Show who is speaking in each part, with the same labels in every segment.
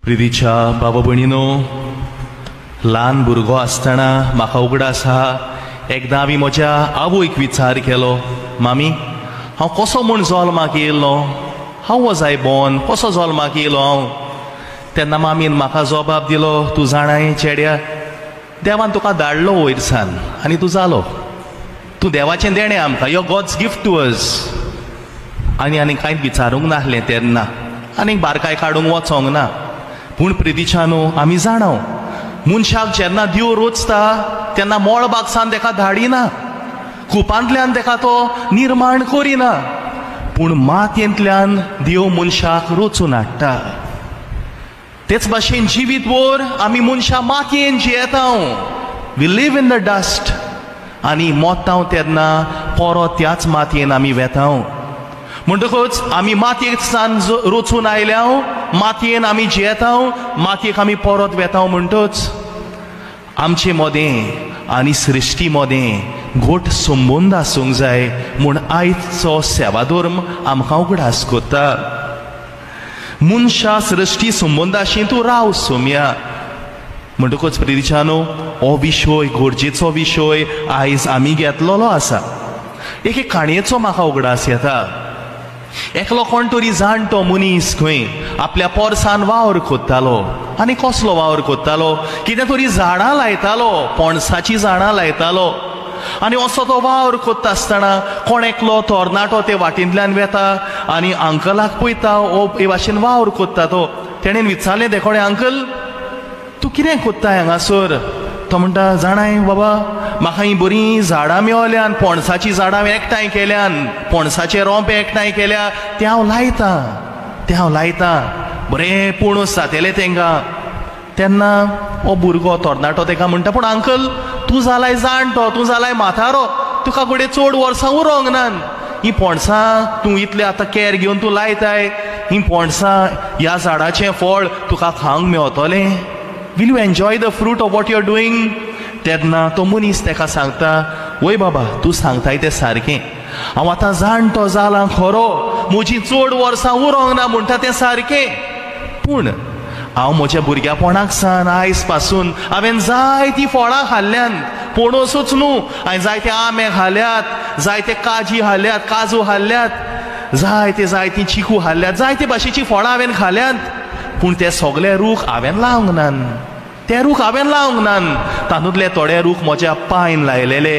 Speaker 1: प्रितीच्या बाबा भयणीनो, ल्हान भुरगो आसतना म्हाका उगडास आसा एकदां हांवें म्हज्या आवयक विचार केलो, मामी हांव कसो म्हूण जल्माक येयलो, हाव वॉज आय बॉर्न, कसो जल्माक येयलो हांव. तेन्ना मामीन म्हाका जबाब दिलो, तूं जाणाय चेड्या, देवान तुका धाडलो वयरसान आनी तूं जालो, तूं देवाचें देणें आमकां, यो गॉड्स गिफ्ट टू अस. आनी कांयच विचारूंक नासलें तेन्ना, आनीक बारकाय काडूंक वचोंक ना. पूण प्रितीच्यानो आमी जाणो, मनशाक जेन्ना देव रोचता तेन्ना मोळबागसान तेका धाडिना, कुपांतल्यान तेका तो निर्माण करिना, पूण मातयेंतल्यान देव मनशाक रोचून हाडटा. तेच भाशेन जिवीत भर आमी मनशां मातयेन जियेता. We live in the dust, आनी मोतांव तेन्ना परत त्याच मातयेन आमी वेता. म्हणटकूच आमी मातयेसान रोचून आयल्या, मातयेन आमी जियेता, मातयेक आमी परत वेता. म्हणटच आमचे मोदें आनी सृश्टी मोदें घोट संबंद आसूंक जाय म्हूण आयचो सेवाधर्म आमकां उगडास कोत्ता. मनशा सृश्टी संबंदाशी तूं राव सोम्या. म्हणटकूच प्रितीच्यानो, हो विशय गरजेचो विशय आयज आमी घेतलेलो आसा. एक काणयेचो म्हाका उगडास येता. एकलो कोण तरी जाणटो मनीस खंय आपल्या पोरसान वावर कोत्तालो, आनी कसलो वावर कोत्तालो, कितें तरी झाडां लायतालो, पणसाची झाडां लायतालो. आनी असो तो वावर कोत्ता आसतना कोण एकलो तरणाटो ते वाटेंतल्यान वेता आनी अंकलाक पळयता हो हे भाशेन वावर कोत्ता. तेणेन विचारलें देखोडे, अंकल तूं कितें कोत्ताय हांगासर? तो म्हणटा, जाणाय बाबा, म्हाका ही बरीं झाडां मेवल्यान, पणसाची झाडां एकठांय केल्यान, पणसाचे रोंपे एकठांय केल्या, ते हांव लायतां, बरें पणस जातले तेंकां. तेन्ना हो भुरगो तरणाटो तेका म्हणटा, पूण अंकल तूं जालाय जाणटो, तूं जालाय म्हातारो, तुका फुडें चड वर्सां उरोंक नान. ही पणसां तूं इतलें आतां कॅर घेवन तूं लायताय, ही पणसां ह्या झाडाचें फळ तुका खावंक मेवतलें. Will you enjoy the fruit of what you are doing? तेन्ना तो मनीस तेका सांगता, वय बाबा तूं सांगताय तें सारकें, हांव आतां जाणटो जालां खरो, म्हजीं चड वर्सां उरोंक ना म्हणटा तें सारकें, पूण हांव म्हज्या भुरग्यापणाक सावन आयज पासून हांवें जायतीं फळां खाल्ल्यान, पणसूच न्हू, हांवें जायते आंबे खाल्यात, जायते काजी हाडल्यात, काजू हाडल्यात, जायतीं चिकू हाडल्यात, जायते भाशेचीं फळां हांवें खाल्यात, पूण ते सगळे रूख हांवें लावंक नान. ते रूख हांवें लावंक नान. तातूंतले थोडे रूख म्हज्या पांयन लायलेले,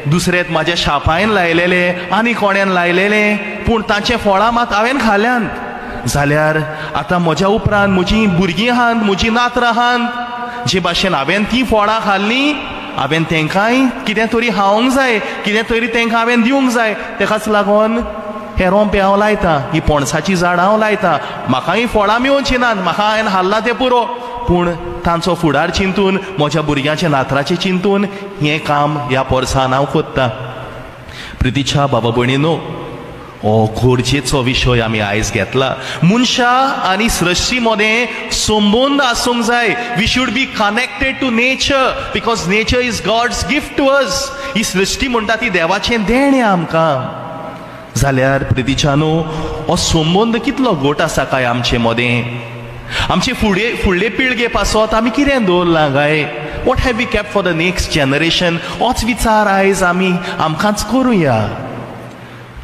Speaker 1: दुसरे म्हाज्या शापायन लायलेले, आनी कोण्यान लायलेले, पूण तांचे फळां मात हांवें खाल्यात. जाल्यार आतां म्हज्या उपरांत म्हजीं भुरगीं आहात, म्हजीं नात्रां आहात, जे भाशेन हांवें तीं फळां खाल्लीं, हांवें तेंकांय कितें तरी खावंक जाय, कितें तरी तेंकां हांवें दिवंक जाय. तेकाच लागून हे रोंपे हांव लायतां, ही पणसाची झाडां हांव लायतां. म्हाकाय फळां मेळचीं नात, म्हाका हांवें हाडलां तें पुरो, पूण तांचो फुडार चिंतून, म्हज्या भुरग्यांच्या नात्राचें चिंतून हें काम ह्या पोरसान हांव कोत्तां. प्रितीच्या बाबा भयणीनो, हो गरजेचो विशय आमी आयज घेतला. मनशा आनी सृश्टी मदें संबंद आसूंक जाय. We should be connected to nature, because nature is God's gift to us. ही सृश्टी म्हणटा ती देवाचें देणें आमकां. जाल्यार प्रितीच्यानो, हो संबंद कितलो घट आसा काय आमचे मदें? आमचे फुडले पिळगे पासत आमी कितें दवरलां काय? What have we kept for the next generation? होच विचार आयज आमी आमकांच करुया.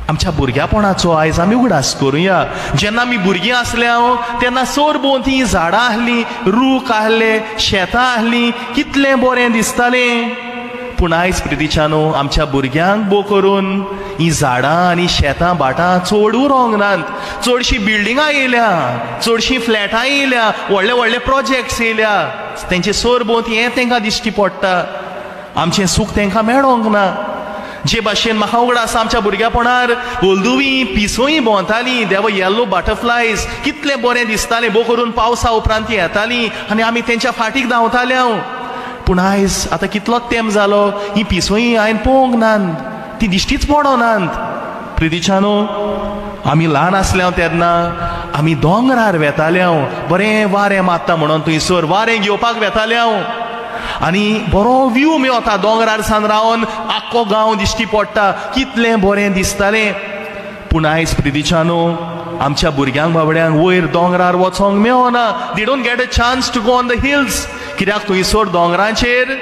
Speaker 1: आमच्या भुरग्यापणाचो आयज आमी उगडास करुया. जेन्ना आमी भुरगीं आसल्या तेन्ना सरभोंवतीं झाडां आहलीं, रूख आहले, शेतां आहलीं, कितलें बरें दिसतालें. पूण आयज प्रितीच्यानो, आमच्या भुरग्यांक भोव करून ही झाडां आनी शेतां भाटां चड उरोंक नात. चडशीं बिल्डिंगां येयल्या, चडशीं फ्लॅटां येयल्या, व्हडले व्हडले प्रोजेक्ट्स येयल्या, तेंचे सरभोंवतीं हें तेंकां दिश्टी पडटा. आमचें सूख तेंकां मेळोंक ना. जे भाशेन म्हाका उगडास आमच्या भुरग्यापणार हळदुवीं, पिसोय भोंवतालीं, देव येल्लो बटरफ्लायज, कितलें बरें दिसतालें. भोव करून पावसा उपरांत तीं येतालीं आनी आमी तेंच्या फाटीक धांवताले. पूण आयज आतां कितलोच तेंप जालो, ही पिसोय हांवें पळोवंक नात, ती दिश्टीच पडोनात. प्रितीच्यानो, आमी ल्हान आसल्या तेन्ना आमी दोंगरार वेताले, बरें वारें मारता म्हणून थंयसर वारें घेवपाक वेताले, आनी बरो व्यू मेळटा. दोंगरार सावन रावन आख्खो गांव दिश्टी पडटा, कितलें बरें दिसतालें. पूण आयज प्रितीच्यानो, आमच्या भुरग्यांक बाबड्यांक वयर दोंगरार वचोंक मेळना. They don't get a chance to go on the hills. कित्याक थंयसर दोंगरांचेर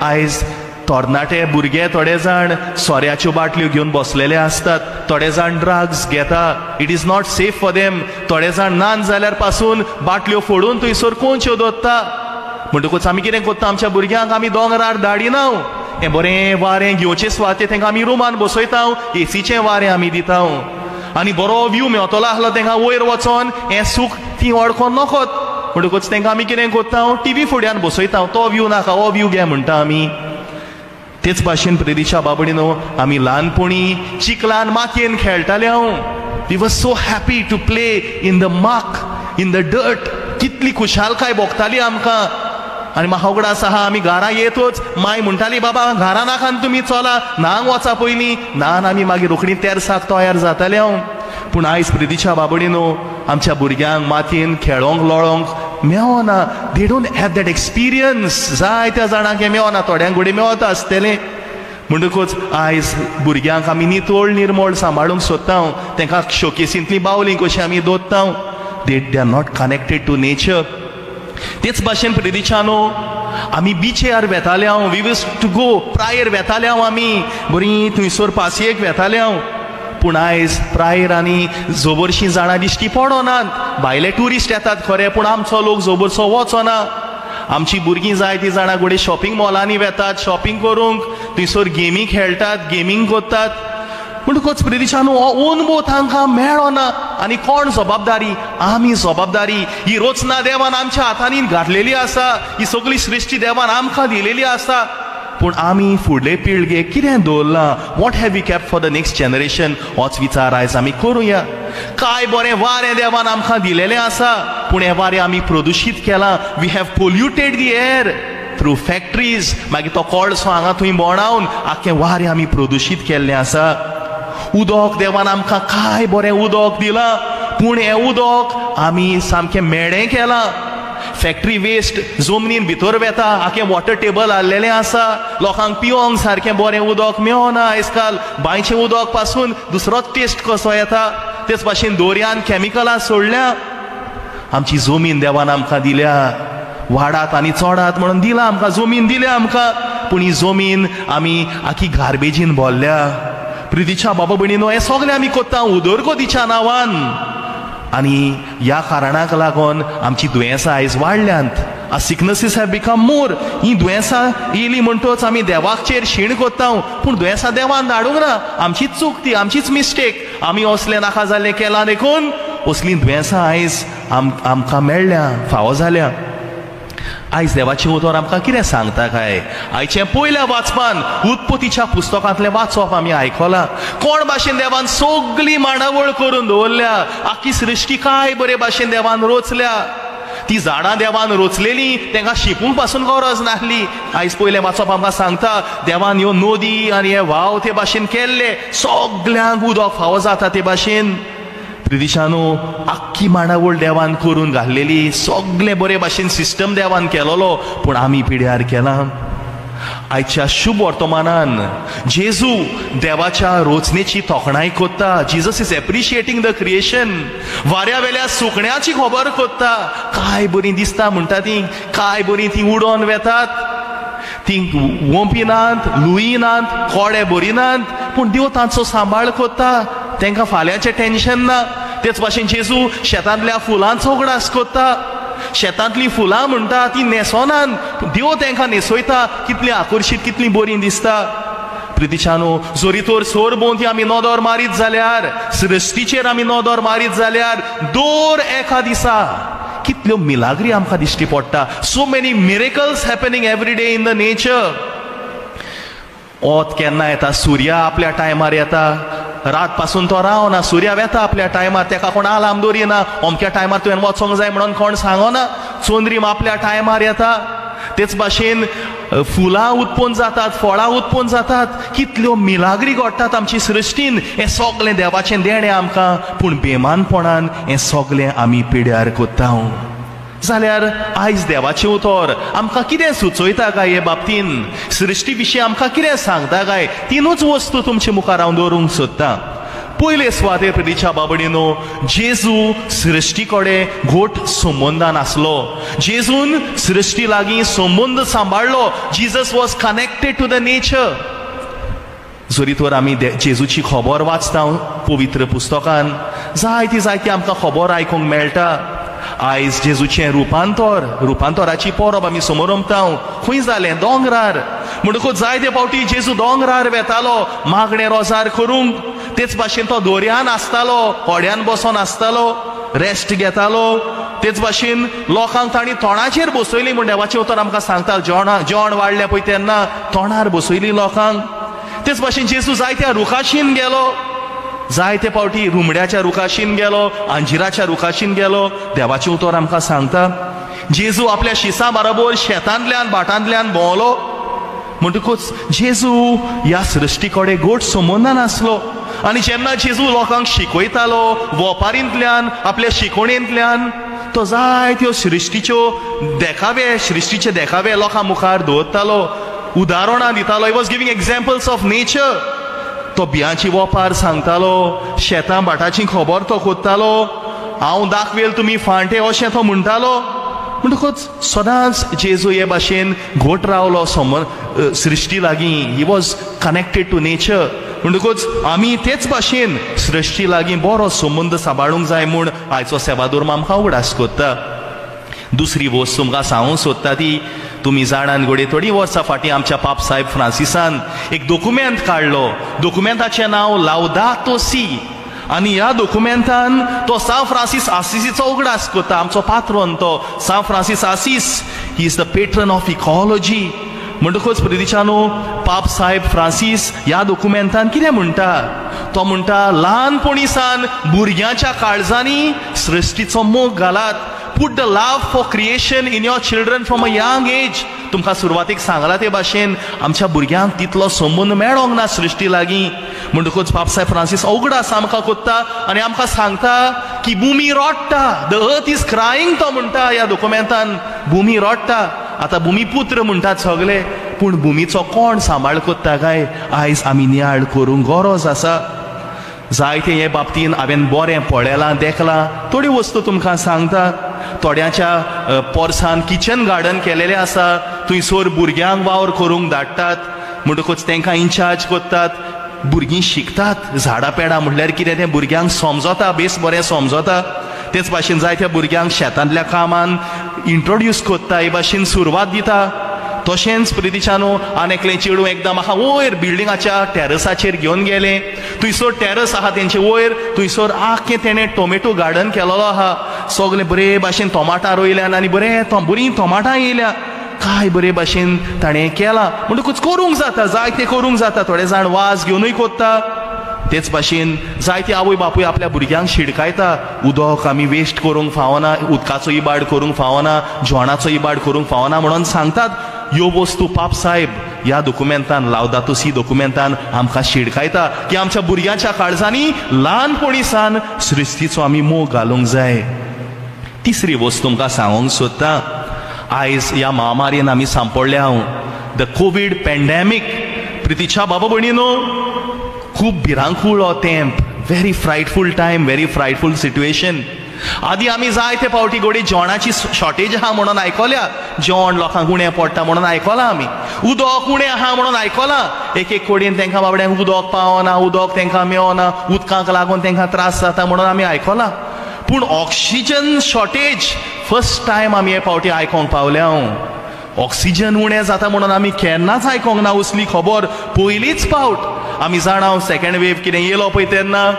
Speaker 1: आयज तरणाटे भुरगे थोडे जाण सोऱ्याच्यो बाटल्यो घेवन बसलेले असतात. थोडे जाण ड्रग्स घेता. It is not safe for them. थोडे जाण नान जाल्यार पासून बाटल्यो फोडून थंयसर कोणच्यो दोत्ता. म्हणटकूच आमी कितें करता, आमच्या भुरग्यांक आमी दोंगरार धाडिना. हें बरें वारें घेवचे सुवाते तांकां आमी रुमान बसयता. एसीचें वारें आमी दिता. आनी बरो व्यू मेळतलो आसलो तांकां वयर वचोन हें सूख ती अडकोन नकोत. म्हणटकूच तांकां आमी कितें करता, टीव्ही फुड्यान बसयता. तो व्यू नाका, हो व्यू घे म्हणटा आमी. तेच भाशेन प्रितीच्या बाबडीनो आमी ल्हानपणी चिखलान मातयेन खेळटाले. We were so happy to play in the muck, in the dirt. कितली खुशालकाय भोगताली आमकां. आनी म्हाका उगडास आसा, आमी घरा येतोच माय म्हणटाली, बाबा घरा नाका तुमी चला, न्हांग वचा पयलीं. न्हान आमी मागीर रोखडी तेरसाक तयार जाताले. पूण आयज प्रितीच्या बाबडीनो आमच्या भुरग्यांक मातयेन खेळोंक लोळोंक मेळना. They don't have that experience. जायत्या जाणांक हें मेळना, थोड्यांक घोडे मेळता आसतलें. म्हणटकूच आयज भुरग्यांक आमी नितळ निर्मळ सांबाळूंक सोदता. तांकां शोकेसींतलीं बावलीं कशीं आमी दवरता. They are not connected to nature. तेच भाशेन प्रितीच्यानो आमी बिचेर वेताले. We used to go. Prayer वेताले आमी बरीं थंयसर पासयेक वेताले. पूण आयज प्रायर आनी जोबरशीं जाणां दिश्टी पडोनात. भायले ट्युरिस्ट येतात खरे, पूण आमचो लोक जोबरसो वचना. आमची भुरगीं जायतीं जाणां घोडे शॉपिंग मॉलांनी वेतात शॉपिंग करूंक. थंयसर गेमी खेळटात, गेमींग करतात. म्हणटकूच प्रितीच्यानो हो अनुभव तांकां मेळना. आनी कोण जबाबदारी? आमी जबाबदारी. ही रचना देवान आमच्या हातांनी घातलेली आसा. ही सगळी सृश्टी देवान आमकां दिलेली आसा. पूण आमी फुडले पिळगेक कितें दवरलां? What have we kept for the next generation? होच विचार आयज आमी करुया. काय बरें वारें देवान आमकां दिलेलें आसा, पूण हें वारें आमी प्रदुशीत केलां. We have polluted the air through factories. मागीर तो कोळसो हांगा थंय बोंडावन आख्खें वारें आमी प्रदुशीत केल्लें आसा. उदक देवान आमकां काय बरें उदक दिलां, पूण हें उदक आमी सामकें मेडें केलां. फॅक्टरी वेस्ट जमनीन भितर वेता. आख्खें वॉटर टेबल हाडलेलें आसा. लोकांक पिवंक सारकें बरें उदक मेळना. आयज काल बांयचें उदक पासून दुसरोच टेस्ट कसो येता. तेच भाशेन दर्यान कॅमिकलां सोडल्या. आमची जमीन देवान आमकां दिल्या. वाडात आनी चोडात म्हणून दिलां आमकां, जमीन दिल्या आमकां. पूण ही जमीन आमी आख्खी गार्बेजीन भरल्या. प्रितीच्या बाबा भयणीनो हें सगळें आमी कोत्ता उदरगतीच्या नांवान. आनी ह्या कारणाक लागून आमची दुयेंसां आयज वाडल्यांत. सिकनसीस हॅव बिकम मोर. ही दुयेंसां येयली म्हणटच आमी देवाचेर शीण कोत्ता. पूण दुयेंसां देवान धाडूंक ना. आमचीच चूक ती, आमचीच मिस्टेक. आमी असलें नाका जाल्लें केलां देखून असलीं दुयेंसां आयज आमकां मेळ्ळ्या, फावो जाल्या. आयज देवाचें उतर आमकां कितें सांगता काय? आयचें पयल्या वाचपान उत्पत्तीच्या पुस्तकांतलें वाचप आमी आयकलां. कोण भाशेन देवान सगळी मांडावळ करून दवरल्या. आख्खी सृश्टी काय बरे भाशेन देवान रचल्या. ती झाडां देवान रचलेलीं, तांकां शिंपूंक पासून गरज नासली. आयज पयलें वाचप आमकां सांगता देवान ह्यो नदी आनी हे व्हाव ते भाशेन केल्ले. सगळ्यांक उदक फावो जाता ते भाशेन. प्रितीच्यानो आख्खी मांडावळ देवान करून घाल्लेली. सगळे बरे भाशेन सिस्टम देवान केलोलो, पूण आमी पिड्यार केलां. आयच्या शुभ वर्तमानान जेजू देवाच्या रचनेची तोखणाय कोत्ता. Jesus is appreciating the creation. वाऱ्या वेल्या सुकण्याची खबर कोत्ता. काय बरीं दिसता म्हणटा ती, काय बरीं ती उडोन वेतात. ती वोंपिनात, लुयिनात, कोडे भरिनात, पूण देव तांचो सांबाळ कोत्ता. तांकां फाल्यांचें टेन्शन ना. तेच भाशेन जेजू शेतांतल्या फुलांचो उगडास कोत्ता. शेतांतलीं फुलां म्हणटा ती न्हेसोनात, देव तांकां न्हेसयता. कितलीं आकर्शीत, कितलीं बरीं दिसता. प्रितीच्यानो जोरी तर सोर भोंवती आमी नदर मारीत जाल्यार, सृश्टीचेर आमी नदर मारीत जाल्यार दर एका दिसा कितल्यो मिलाग्री आमकां दिश्टी पडटा. So many miracles happening every day in the nature. ओत केन्ना येता? सूर्य आपल्या टायमार येता. रात पासून तो रावना. सूर्य वेता आपल्या टायमार. ताका कोण आलाम दवरिना. अमक्या टायमार तुवें वचोंक जाय म्हणून कोण सांगना. चोंद्रीम आपल्या टायमार येता. तेच भाशेन फुलां उत्पन्न जातात, फळां उत्पन्न जातात. कितल्यो मिलाग्री घडटात आमची सृश्टीन. हें सगळें देवाचें देणें आमकां. पूण बेमानपणान हें सगळें आमी पिड्यार कोत्ता. जाल्यार आयज देवाचें उतर आमकां कितें सुचयता काय हे बाबतीन? सृश्टी विशीं आमकां कितें सांगता काय? तिनूच वस्तू तुमचे मुखार हांव दवरूंक सोदतां. पयले सुवातेर प्रितीच्या बाबडीनो जेजू सृश्टी कडेन घोट संबंधान आसलो. जेजून सृश्टी लागीं संबंध सांबाळलो. Jesus was connected to the nature. जरी तर आमी जेजूची खबर वाचता पवित्र पुस्तकान, जायती आमकां खबर आयकूंक मेळटा. आयज जेजूचें रुपांतराची परब आमी समोर रमता. खंय जालें? दोंगरार. म्हणटकूच जायते फावटी जेजू दोंगरार वेतालो मागणें रोजार करूंक. तेच भाशेन तो दोर्यान आसतालो, होड्यान बसोन आसतालो, रेस्ट घेतालो. तेच भाशेन लोकांक तांणी तोंडाचेर बसयली म्हण देवाचें उतर आमकां सांगता. जेवण वाडलें पळय तेन्ना तोंडार बसयली लोकांक. तेच भाशेन जेजू जायत्या रुखाशीन गेलो. जायते फावटी रुमड्याच्या रुखाशीन गेलो, अंजिराच्या रुखाशीन गेलो. देवाचें उतर आमकां सांगता जेजू आपल्या शिसां बरोबर शेतांतल्यान भाटांतल्यान भोंवलो. म्हणटकूच जेजू ह्या सृश्टी कडेन घोट संबंधान आसलो. आनी जेन्ना जेजू लोकांक शिकयतालो वोपारींतल्यान, आपल्या शिकोणेंतल्यान, तो जायत्यो सृश्टीचे देखावे लोकां मुखार दवरतालो, उदाहरणां दितालो. He was giving examples of nature. तो बियांची वोपार सांगतालो, शेतां भाटाची खबर तो कोत्तालो. हांव दाखवेल तुमी फांटे अशें तो म्हणटालो. म्हणटकूच सदांच जेजू हे भाशेन घोट रावलो सृश्टी लागीं. He was connected to nature. म्हणटकूच आमी तेच भाशेन सृश्टी लागीं बरो संबंध सांबाळूंक जाय म्हूण आयचो सेवाधर्म आमकां उगडास कोत्ता. दुसरी वस्त तुमकां सांगूंक सोदता ती, तुमी जाणान घोडे थोडी वर्सां फाटीं आमच्या पाप साहेब फ्रांसिसान एक डॉक्युमेंट काडलो. डॉक्युमेंटाचें नांव लावदातो सी. आनी ह्या डॉक्युमेंटान तो सांव फ्रांसीस आसिसीचो उगडास कोत्ता. आमचो पात्रोन तो सांव Francis Assisi. He is the patron of ecology. म्हणटकूच प्रितीच्यानो पाप साहेब फ्रांसीस ह्या डॉक्युमेंटान कितें म्हणटा? तो म्हणटा ल्हानपणी सान भुरग्यांच्या काळजांनी सृश्टीचो मोग घालात. Put the love for creation in your children from a young age. तुमकां सुरवातीक सांगला ते भाशेन आमच्या भुरग्यांक तितलो संबंध मेळोंक ना सृश्टी लागीं. म्हणटकूच पापसाहेब फ्रांसीस अवघडास आमकां कोत्ता आनी आमकां सांगता की भुमी रोडटा. The earth is क्रायींग. तो म्हणटा ह्या डॉक्युमेंटान भुमी रोडटा. आतां भुमीपुत्र म्हणटात सगळे, पूण भुमीचो कोण सांबाळ कोत्ता काय आयज आमी नियाळ करूंक गरज आसा. जायते हे बाबतीन हांवें बरें पळयलां, देखलां. थोडी वस्तू तुमकां सांगता. थोड्यांच्या पोरसान किचन गार्डन केलेलें आसा. थंयसर भुरग्यांक वावर करूंक धाडटात. म्हणटकूच तांकां इन्चार्ज कोत्तात. भुरगीं शिकतात. झाडां पेडां म्हणल्यार कितें तें भुरग्यांक समजता, बेस बरें समजता. तेच भाशेन जायत्या भुरग्यांक शेतांतल्या कामान इंट्रोड्यूस कोत्ता, हे भाशेन सुरवात दिता. तशेंच प्रितीच्यानो आनी एकलें चेडूं एकदां म्हाका वयर बिल्डिंगाच्या टेरसाचेर घेवन गेलें. थंयसर टेरस आहा तेंचे वयर, थंयसर आख्खें तेणें टोमेटो गार्डन केलेलो आहा. सगळे बरे भाशेन टोमाटां रोयल्यान आनी बरीं टोमाटां येयल्या. काय बरे भाशेन ताणें केलां. म्हणटकूच करूंक जाता, जायतें करूंक जाता. थोडे जाण वाज घेवनूय कोत्ता. तेच भाशेन जायते आवय बापूय आपल्या भुरग्यांक शिडकायता. उदक आमी वेस्ट करूंक फावना, उदकाचो इबाड करूंक फावना, जेवणाचो इबाड करूंक फावना म्हणून सांगतात. ह्यो वस्तू पाप साहेब ह्या डॉक्युमेंटान, लावदातो सी डॉक्युमेंटान आमकां शिडकायता की आमच्या भुरग्यांच्या काळजांनी ल्हानपणी सान सृश्टीचो आमी मोग घालूंक जाय. तिसरी वस्त तुमकां सांगूंक सोदता. आयज ह्या महामारीन आमी सांपडल्या द कोवीड पॅन्डेमीक. प्रितीच्या बाबा भयणीनो, खूब भिरांकूळ हो तेंप. Very frightful time, very frightful situation. आदी आमी जायते फावटी घोडी जेवणाची शॉर्टेज आहा म्हणून आयकल्या. जेवण लोकांक उणें पडटा म्हणून आयकलां आमी. उदक उणें आहा म्हणून आयकलां. एक कडेन तांकां बाबड्यांक उदक पावना, उदक तांकां मेळना, उदकाक लागून तांकां त्रास जाता म्हणून आमी आयकलां. पूण ऑक्सिजन शॉर्टेज फर्स्ट टायम आमी हे फावटी आयकोंक पावल्या. ऑक्सिजन उणें जाता म्हणून आमी केन्नाच आयकोंक ना असली खबर. पयलींच फावट आमी जाणा सेकंड वेव्ह कितें येयलो पळय तेन्ना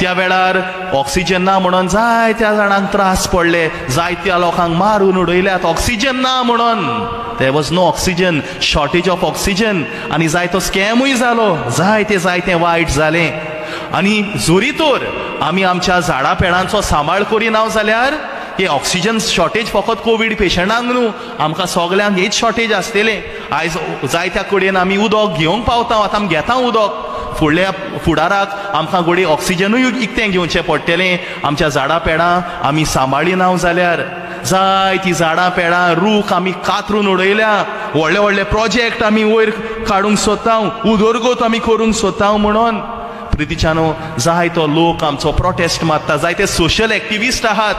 Speaker 1: त्या वेळार ऑक्सिजन ना म्हणून जायत्या जाणांक त्रास पडले. जायत्या लोकांक मारून उडयल्यात ऑक्सिजन ना म्हणून. There was no oxygen, shortage of oxygen. आनी जायतो स्कॅमूय जालो. जायतें वायट जालें. आनी जोरी तर आमी आमच्या झाडां पेडांचो सांबाळ करिना जाल्यार हे ऑक्सिजन शॉर्टेज फकत कोवीड पेशंटांक न्हू, आमकां सगल्यांक हेच शॉर्टेज आसतलें. आयज जायत्या कडेन आमी उदक घेवंक पावता. आतां आमी घेता उदक. फुडल्या फुडाराक आमकां घोडी ऑक्सिजनूय इकतें घेवचें पडटलें. आमच्या झाडां पेडां आमी सांबाळिना जाल्यार. जायतीं झाडां पेडां रूख आमी कातरून उडयल्या. व्हडले प्रोजेक्ट आमी वयर काडूंक सोदता, उदरगत आमी करूंक सोदता म्हणून. प्रितीच्यानो जाय तो लोक आमचो प्रोटेस्ट मारता, जाय ते सोशल एक्टिविस्ट आहात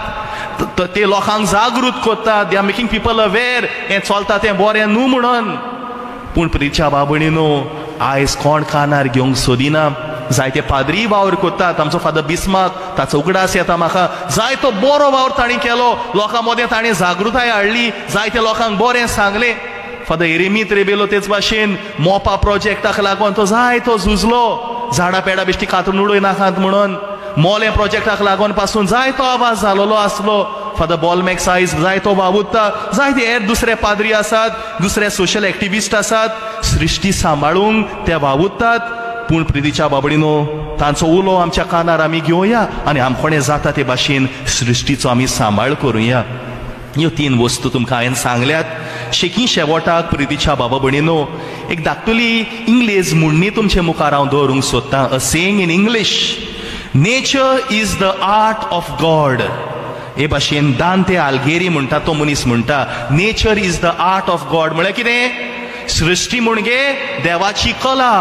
Speaker 1: ते लोकांक जागृत करता, they are making people aware हें चलता तें बरें न्हू म्हणून. पूण प्रितीच्या बाबणीनो आयज कोण कानार घेवंक सोदिना. जायते पाद्री वावर करतात. आमचो फादर बिस्मार्क ताचो उगडास येता म्हाका. जाय तो बरो वावर ताणी केलो, लोकां मदें ताणें जागृताय हाडली, जायते लोकांक बरें सांगलें. फादर एरेमीत रेबेलो तेच भाशेन मोपा प्रोजेक्टाक लागून तो जाय तो झुजलो, झाडां पेडां बेश्टी कातरून उडोय नाकात म्हणून. मोले प्रोजेक्टाक लागून पासून जाय तो आवाज जालोलो आसलो. फादर बॉलमॅक्स आयज जाय तो वावुरता. जायते हेर दुसरे पाद्री आसात, दुसरे सोशल एक्टिविस्ट आसात, सृश्टी सांबाळूंक ते वावुरतात. पूण प्रितीच्या बाबडीनो तांचो उलो आमच्या कानार आमी घेवया आनी आमकोणें जाता ते भाशेन सृश्टीचो आमी सांबाळ करुया. ह्यो 3 वस्तू तुमकां हांवें सांगल्यात. शेकी शेवटाक प्रितीच्या बाबा भणीनो एक धाकटुली इंग्लीज म्हणणी तुमचे मुखार हांव दवरूंक सोदतां. A saying in English, nature is the art of God. हे भाशेन दांते आल्गेरी म्हणटा तो मनीस म्हणटा nature is the art of God. म्हळ्यार कितें? सृश्टी म्हणजे देवाची कला,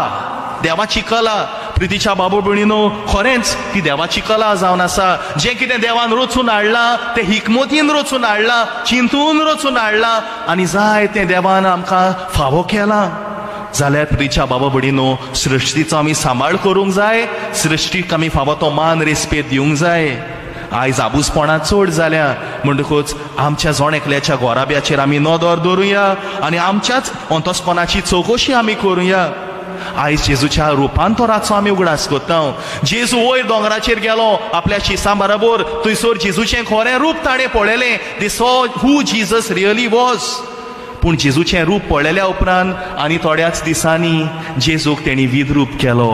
Speaker 1: देवाची कला. प्रितीच्या बाबा भणीनो खरेंच ती देवाची कला जावन आसा. जें कितें देवान रचून हाडलां तें हिकमतीन रचून हाडलां, चिंतून रचून हाडलां आनी जाय तें देवान आमकां फावो केलां. जाल्यार प्रितीच्या बाबा भणीनो सृश्टीचो आमी सांबाळ करूंक जाय, सृश्टीक आमी फावो तो मान रेस्पेद दिवंक जाय. आयज आबूजपणां चड जाल्या म्हणटकूच आमच्या जोणेकल्याच्या गोराब्याचेर आमी नदर दवरुया आनी आमच्याच अंतस्पणाची चवकशी आमी करुया. आयज जेजूच्या रुपांतराचो आमी उगडास करता. जेजू वयर दोंगराचेर गेलो आपल्या शिसां बरोबर, थंयसर जेजूचें खरें रूप ताणें पळयलें. They saw who Jesus really was. पूण जेजूचें रूप पळयल्या उपरांत आनी थोड्याच दिसांनी जेजूक तेणी विद्रूप केलो.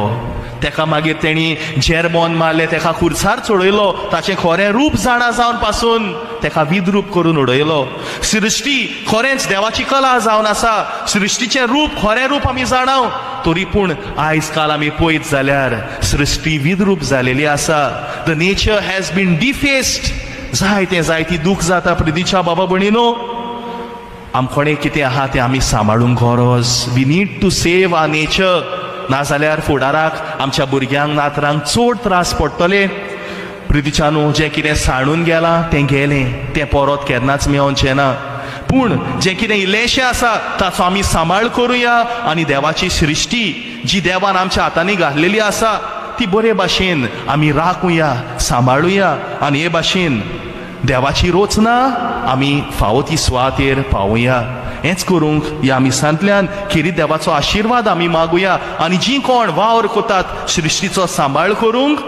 Speaker 1: तेका मागीर तेणी जेरमोन मारले, तेका खुर्सार चडयलो, ताचें खरें रूप जाणा जावन पासून तेका विद्रूप करून उडयलो. सृश्टी खरेंच देवाची कला जावन आसा. सृश्टीचें रूप खरें रूप आमी जाणाव, तरी पूण आयज काल आमी पळयत जाल्यार सृश्टी विद्रूप जालेली आसा. The nature has been defaced. जायती दूख जाता प्रितीच्या बाबा भणीनो. आमकोणें कितें आहा तें आमी सांबाळूंक गरज. We need to save our nature. नाजाल्यार फुडाराक आमच्या भुरग्यांक नातरांक चड त्रास पडटले. प्रितीच्यानो जें कितें सांडून गेलां तें गेलें, तें परत केन्नाच मेळोवचें ना. पूण जें कितें इल्लेंशें आसा ताचो आमी सांबाळ करुया आनी देवाची सृश्टी जी देवान आमच्या हातांनी घातलेली आसा ती बरे भाशेन आमी राखुया, सांबाळुया आनी हे भाशेन देवाची रोचना आमी फावो ती सुवातेर पावुया. हेंच करूंक ह्या मिसांतल्यान खिरी देवाचो आशिर्वाद आमी मागुया आनी जीं कोण वावर करतात सृश्टीचो सांबाळ करूंक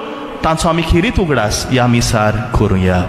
Speaker 1: तांचो आमी खिरीत उगडास ह्या मिसार करुया.